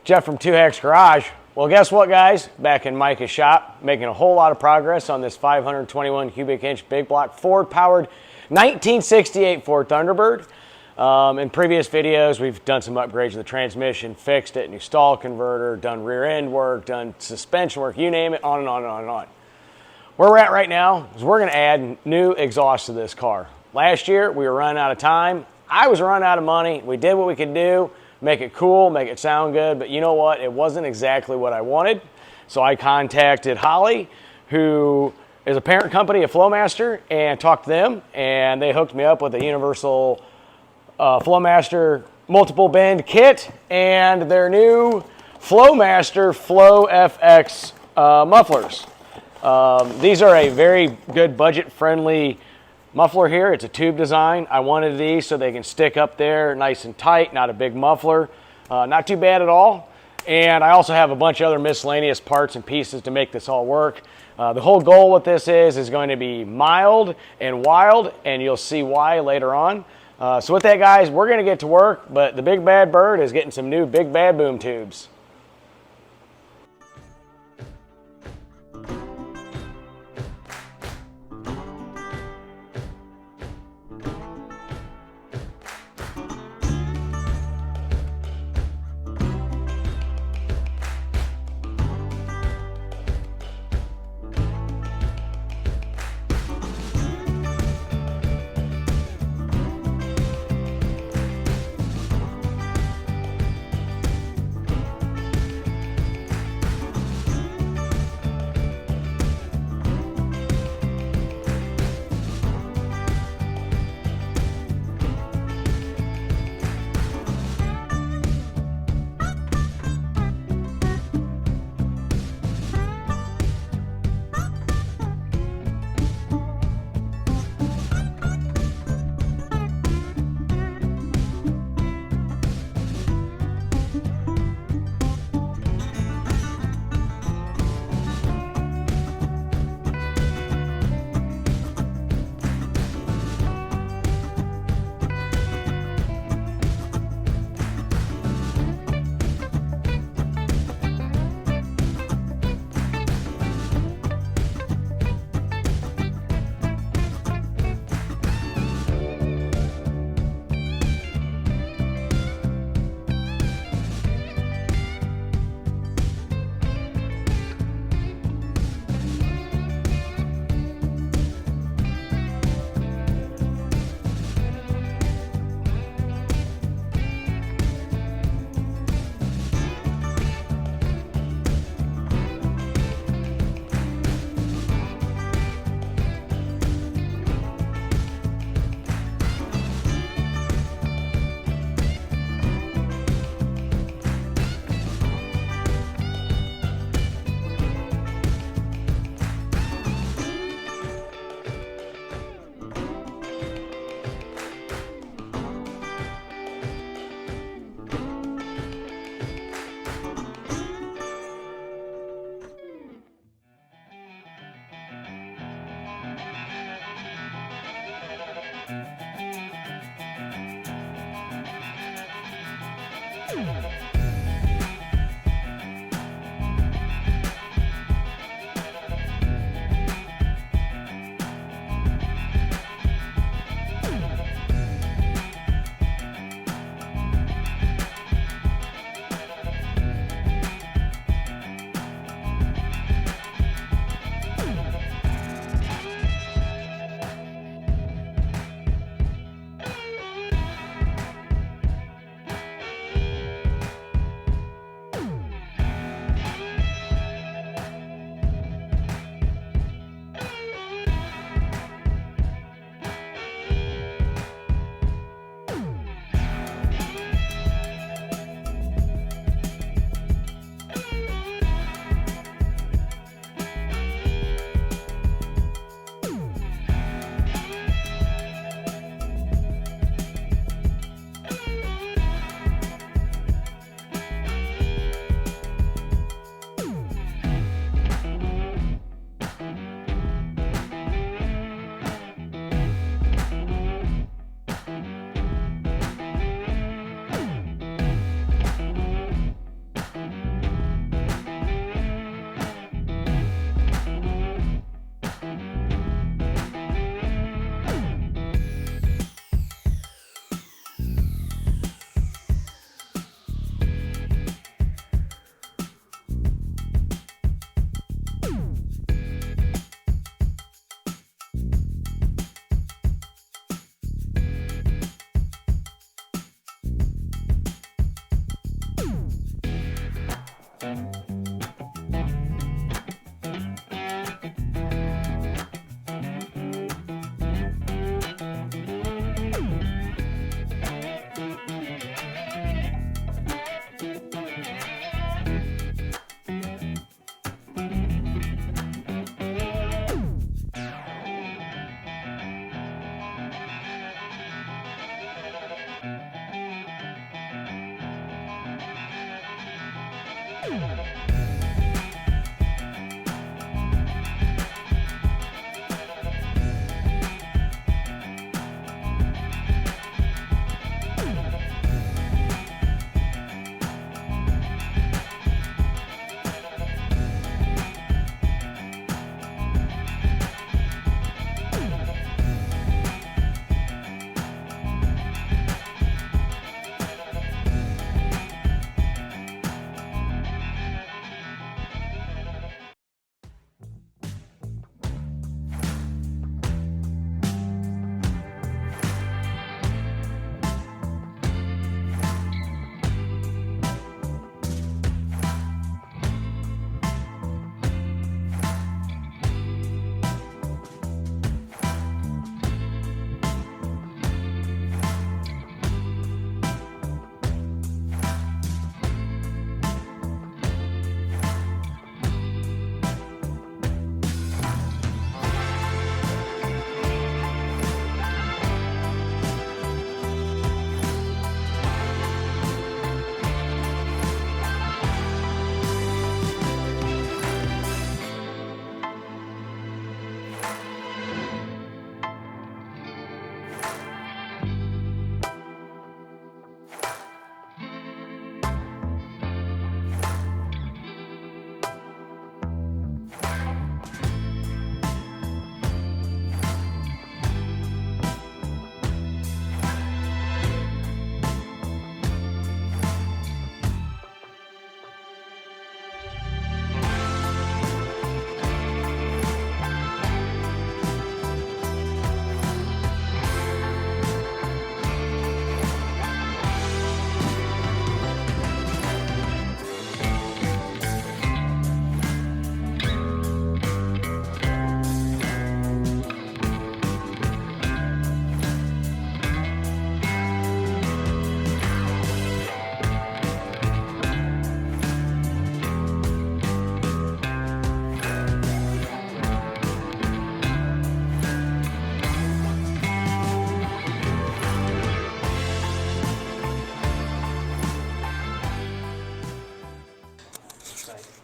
Jeff from 2Hacks Garage. Well, guess what, guys? Back in Micah's shop, making a whole lot of progress on this 521 cubic inch big block Ford powered 1968 Ford Thunderbird. In previous videos, we've done some upgrades to the transmission, fixed it, new stall converter, done rear end work, done suspension work, you name it, on and on and on and on. Where we're at right now is we're going to add new exhaust to this car. Last year, we were running out of time. I was running out of money. We did what we could do. Make it cool, make it sound good, but you know what? It wasn't exactly what I wanted. So I contacted Holley, who is a parent company of Flowmaster, and talked to them, and they hooked me up with a universal Flowmaster multiple bend kit and their new Flowmaster Flow FX mufflers. These are a very good budget-friendly muffler here. It's a tube design. I wanted these so they can stick up there nice and tight, not a big muffler. Not too bad at all. And I also have a bunch of other miscellaneous parts and pieces to make this all work. The whole goal with this is going to be mild and wild, and you'll see why later on. So with that, guys, we're going to get to work, but the big bad bird is getting some new big bad boom tubes.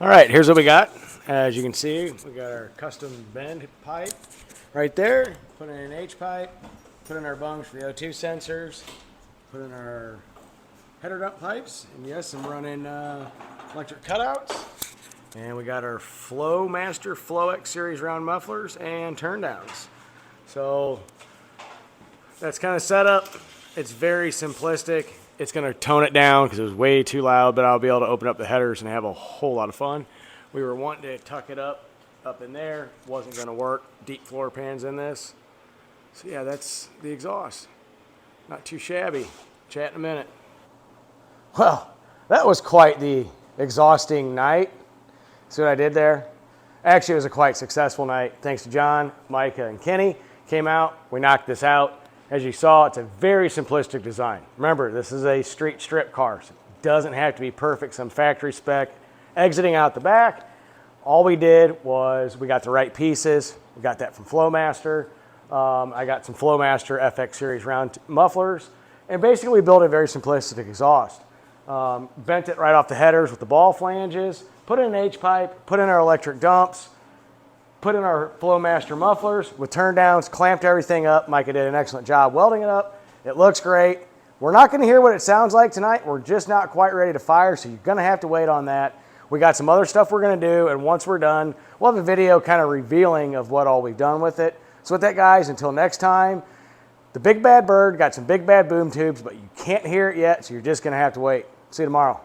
All right, here's what we got. As you can see, we got our custom bend pipe right there. Put in an H pipe, put in our bungs for the O2 sensors, put in our header dump pipes, and yes, I'm running electric cutouts. And we got our Flowmaster FX series round mufflers and turn downs. So that's kind of set up. It's very simplistic. It's going to tone it down because it was way too loud, but I'll be able to open up the headers and have a whole lot of fun. We were wanting to tuck it up in there. Wasn't going to work. Deep floor pans in this. So yeah, that's the exhaust. Not too shabby. Chat in a minute. Well, that was quite the exhausting night. See what I did there? Actually, it was a quite successful night. Thanks to John, Micah, and Kenny. Came out. We knocked this out. As you saw, it's a very simplistic design. Remember, this is a street strip car, so it doesn't have to be perfect, some factory spec. Exiting out the back, all we did was we got the right pieces. We got that from Flowmaster. I got some Flowmaster FX series round mufflers, and basically we built a very simplistic exhaust. Bent it right off the headers with the ball flanges, put in an H-pipe, put in our electric dumps, put in our Flowmaster mufflers with turn downs, clamped everything up. Micah did an excellent job welding it up. It looks great. We're not going to hear what it sounds like tonight. We're just not quite ready to fire, so you're going to have to wait on that. We got some other stuff we're going to do, and once we're done, we'll have a video kind of revealing of what all we've done with it. So with that, guys, until next time, the Big Bad Bird got some big bad boom tubes, but you can't hear it yet, so you're just going to have to wait. See you tomorrow.